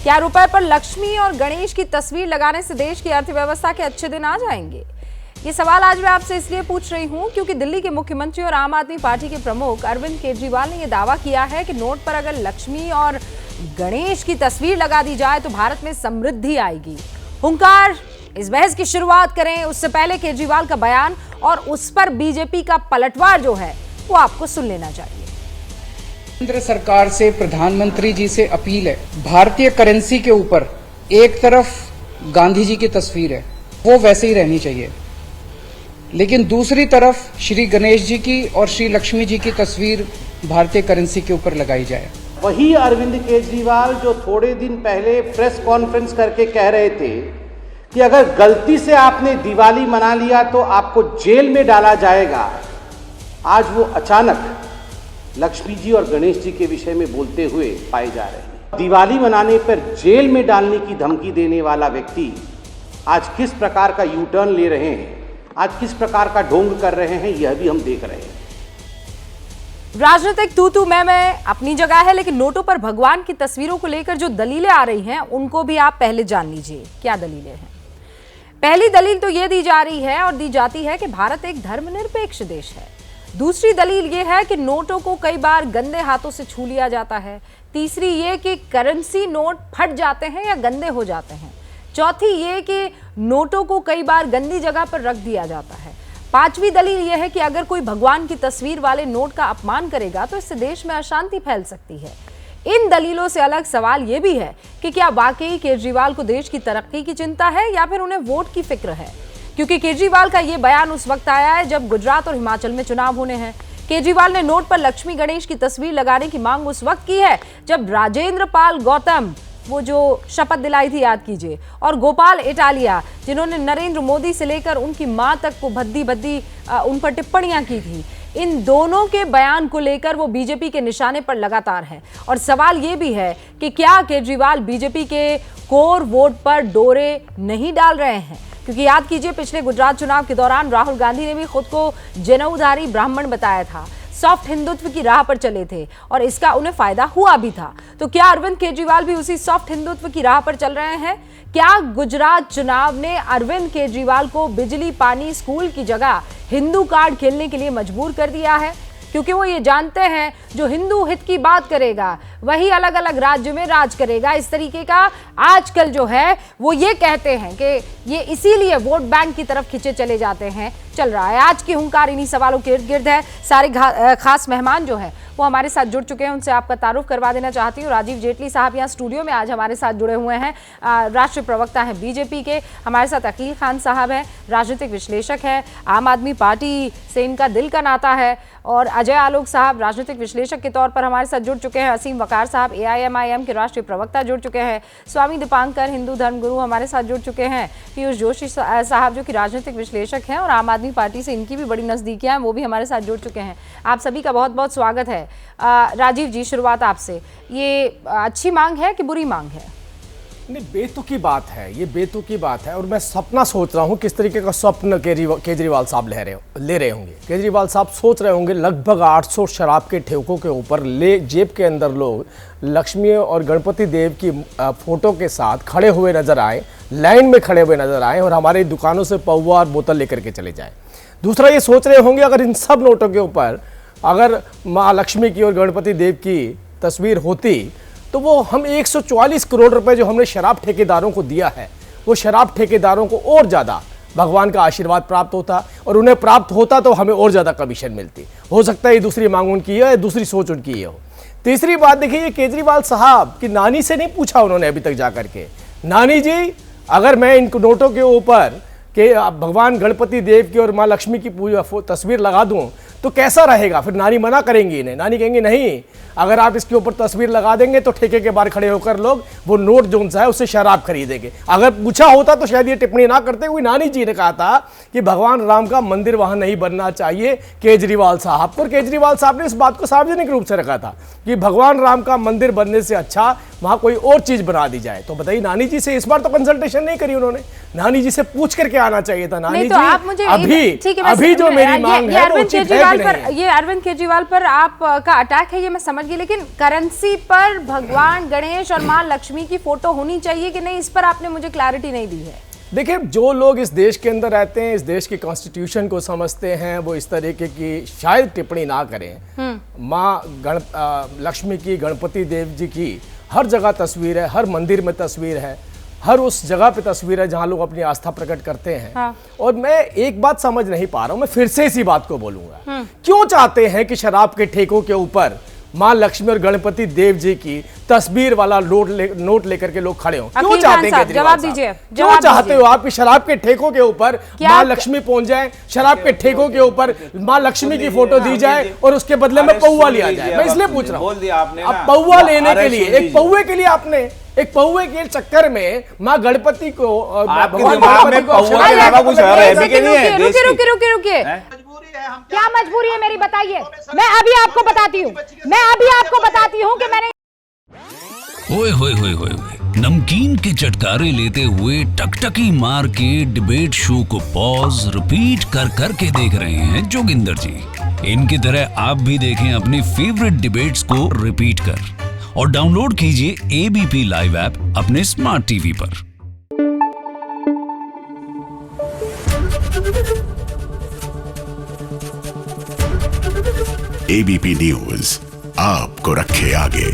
क्या रुपए पर लक्ष्मी और गणेश की तस्वीर लगाने से देश की अर्थव्यवस्था के अच्छे दिन आ जाएंगे? ये सवाल आज मैं आपसे इसलिए पूछ रही हूं क्योंकि दिल्ली के मुख्यमंत्री और आम आदमी पार्टी के प्रमुख अरविंद केजरीवाल ने यह दावा किया है कि नोट पर अगर लक्ष्मी और गणेश की तस्वीर लगा दी जाए तो भारत में समृद्धि आएगी। हुंकार, इस बहस की शुरुआत करें उससे पहले केजरीवाल का बयान और उस पर बीजेपी का पलटवार जो है वो आपको सुन लेना चाहिए। केंद्र सरकार से प्रधानमंत्री जी से अपील है, भारतीय करेंसी के ऊपर एक तरफ गांधी जी की तस्वीर है, वो वैसे ही रहनी चाहिए, लेकिन दूसरी तरफ श्री गणेश जी की और श्री लक्ष्मी जी की तस्वीर भारतीय करेंसी के ऊपर लगाई जाए। वही अरविंद केजरीवाल जो थोड़े दिन पहले प्रेस कॉन्फ्रेंस करके कह रहे थे कि अगर गलती से आपने दिवाली मना लिया तो आपको जेल में डाला जाएगा, आज वो अचानक लक्ष्मी जी और गणेश जी के विषय में बोलते हुए पाए जा रहे हैं। दिवाली मनाने पर जेल में डालने की धमकी देने वाला व्यक्ति आज किस प्रकार का यू टर्न ले रहे हैं, आज किस प्रकार का ढोंग कर रहे हैं, यह भी हम देख रहे हैं। राजनीतिक तू मैं अपनी जगह है, लेकिन नोटों पर भगवान की तस्वीरों को लेकर जो दलीलें आ रही हैं उनको भी आप पहले जान लीजिए। क्या दलीलें हैं? पहली दलील तो ये दी जा रही है और दी जाती है कि भारत एक धर्मनिरपेक्ष देश है। दूसरी दलील ये है कि नोटों को कई बार गंदे हाथों से छू लिया जाता है। तीसरी ये कि करेंसी नोट फट जाते हैं या गंदे हो जाते हैं। चौथी ये कि नोटों को कई बार गंदी जगह पर रख दिया जाता है। पांचवी दलील यह है कि अगर कोई भगवान की तस्वीर वाले नोट का अपमान करेगा तो इससे देश में अशांति फैल सकती है। इन दलीलों से अलग सवाल यह भी है कि क्या वाकई केजरीवाल को देश की तरक्की की चिंता है या फिर उन्हें वोट की फिक्र है, क्योंकि केजरीवाल का यह बयान उस वक्त आया है जब गुजरात और हिमाचल में चुनाव होने हैं। केजरीवाल ने नोट पर लक्ष्मी गणेश की तस्वीर लगाने की मांग उस वक्त की है जब राजेंद्र पाल गौतम, वो जो शपथ दिलाई थी याद कीजिए, और गोपाल इटालिया जिन्होंने नरेंद्र मोदी से लेकर उनकी मां तक को भद्दी उन पर टिप्पणियां की थी, इन दोनों के बयान को लेकर वो बीजेपी के निशाने पर लगातार है। और सवाल ये भी है कि क्या केजरीवाल बीजेपी के कोर वोट पर डोरे नहीं डाल रहे हैं, क्योंकि याद कीजिए पिछले गुजरात चुनाव के दौरान राहुल गांधी ने भी खुद को जनेऊधारी ब्राह्मण बताया था, सॉफ्ट हिंदुत्व की राह पर चले थे और इसका उन्हें फायदा हुआ भी था। तो क्या अरविंद केजरीवाल भी उसी सॉफ्ट हिंदुत्व की राह पर चल रहे हैं? क्या गुजरात चुनाव ने अरविंद केजरीवाल को बिजली पानी स्कूल की जगह हिंदू कार्ड खेलने के लिए मजबूर कर दिया है? क्योंकि वो ये जानते हैं जो हिंदू हित की बात करेगा वही अलग अलग राज्य में राज करेगा। इस तरीके का आजकल जो है वो ये कहते हैं कि ये इसीलिए वोट बैंक की तरफ खींचे चले जाते हैं, चल रहा है। आज की हुंकार इन्हीं सवालों के इर्द गिर्द है। सारे खास मेहमान जो है वो हमारे साथ जुड़ चुके हैं, उनसे आपका तारुफ करवा देना चाहती हूँ। राजीव जेटली साहब यहाँ स्टूडियो में आज हमारे साथ जुड़े हुए हैं, राष्ट्रीय प्रवक्ता हैं बीजेपी के। हमारे साथ अकील खान साहब हैं, राजनीतिक विश्लेषक है, आम आदमी पार्टी से इनका दिल का नाता है। और अजय आलोक साहब राजनीतिक विश्लेषक के तौर पर हमारे साथ जुड़ चुके हैं। असीम वकार साहब AIMIM के राष्ट्रीय प्रवक्ता जुड़ चुके हैं। स्वामी दीपांकर हिंदू धर्मगुरु हमारे साथ जुड़ चुके हैं। पीयूष जोशी साहब जो कि राजनीतिक विश्लेषक हैं और आम आदमी पार्टी से इनकी भी बड़ी नज़दीकियां हैं, वो भी हमारे साथ जुड़ चुके हैं। आप सभी का बहुत बहुत स्वागत है। राजीव जी, शुरुआत आपसे। ये अच्छी मांग है कि बुरी मांग है? नहीं, बेतुकी बात है, ये बेतुकी बात है। और मैं सपना सोच रहा हूँ किस तरीके का स्वप्न केजरीवाल साहब ले रहे होंगे। केजरीवाल साहब सोच रहे होंगे लगभग 800 शराब के ठेकों के ऊपर जेब के अंदर लोग लक्ष्मी और गणपति देव की फोटो के साथ खड़े हुए नजर आए, लाइन में खड़े हुए नजर आए और हमारी दुकानों से पौवा और बोतल लेकर के चले जाए। दूसरा ये सोच रहे होंगे अगर इन सब नोटों के ऊपर अगर माँ लक्ष्मी की और गणपति देव की तस्वीर होती तो वो हम 144 करोड़ रुपए जो हमने शराब ठेकेदारों को दिया है, वो शराब ठेकेदारों को और ज़्यादा भगवान का आशीर्वाद प्राप्त होता और उन्हें प्राप्त होता तो हमें और ज़्यादा कमीशन मिलती। हो सकता है ये दूसरी मांग उनकी है, दूसरी सोच उनकी ये हो। तीसरी बात देखिए, ये केजरीवाल साहब की नानी से नहीं पूछा उन्होंने अभी तक जा करके, नानी जी अगर मैं इन नोटों के ऊपर कि भगवान गणपति देव की और माँ लक्ष्मी की तस्वीर लगा दूं तो कैसा रहेगा? फिर नानी मना करेंगी इन्हें, नानी कहेंगे नहीं, अगर आप इसके ऊपर तस्वीर लगा देंगे तो ठेके के बाहर खड़े होकर लोग वो नोट जो सा है उससे शराब खरीदेंगे। अगर पूछा होता तो शायद ये टिप्पणी ना करते। हुए नानी जी ने कहा था कि भगवान राम का मंदिर वहां नहीं बनना चाहिए केजरीवाल साहब को, और केजरीवाल साहब ने इस बात को सार्वजनिक रूप से रखा था कि भगवान राम का मंदिर बनने से अच्छा वहां कोई और चीज बना दी जाए। तो बताइए, नानी जी से इस बार तो कंसल्टेशन नहीं करी उन्होंने, नानी जी से पूछ करके आना चाहिए था। नानी तो जी अभी जो मेरी मांग है वो उचित है केजरीवाल पर, ये अरविंद केजरीवाल पर आप का अटैक है, ये मैं समझ गई, लेकिन करेंसी पर भगवान गणेश और मां लक्ष्मी की फोटो होनी चाहिए कि नहीं, इस पर आपने मुझे क्लैरिटी नहीं दी है। देखिए, जो लोग इस देश के अंदर रहते हैं, इस देश की कॉन्स्टिट्यूशन को समझते हैं, वो इस तरीके की शायद टिप्पणी ना करें। माँ लक्ष्मी की, गणपति देव जी की हर जगह तस्वीर है, हर मंदिर में तस्वीर है, हर उस जगह पे तस्वीर है जहाँ लोग अपनी आस्था प्रकट करते हैं। हाँ। और मैं एक बात समझ नहीं पा रहा हूँ, मैं फिर से इसी बात को बोलूंगा, क्यों चाहते हैं कि शराब के ठेकों के ऊपर माँ लक्ष्मी और गणपति देव जी की तस्वीर वाला नोट लेकर के लोग खड़े हों? क्यों चाहते हैं केजरीवाल जवाब साहब? दीजिए, क्यों चाहते हो आप कि शराब के ठेकों के ऊपर माँ लक्ष्मी पहुंच जाए, शराब के ठेकों के ऊपर माँ लक्ष्मी की फोटो दी जाए और उसके बदले में पौवा लिया जाए? मैं इसलिए पूछ रहा हूँ, अब पौवा लेने के लिए, एक पौवे के लिए आपने, एक पौवे के चक्कर में माँ गणपति को, भगवान गणपति को, रुकिए, क्या मजबूरी है मेरी, बताइए। मैं अभी आपको बताती हूँ कि मैंने ओए होए होए होए होए, नमकीन के चटकारे लेते हुए टकटकी मार के डिबेट शो को पॉज रिपीट कर कर के देख रहे हैं जोगिंदर जी। इनकी तरह आप भी देखें अपनी फेवरेट डिबेट्स को रिपीट कर, और डाउनलोड कीजिए एबीपी लाइव ऐप अपने स्मार्ट टीवी पर। एबीपी न्यूज आपको रखे आगे।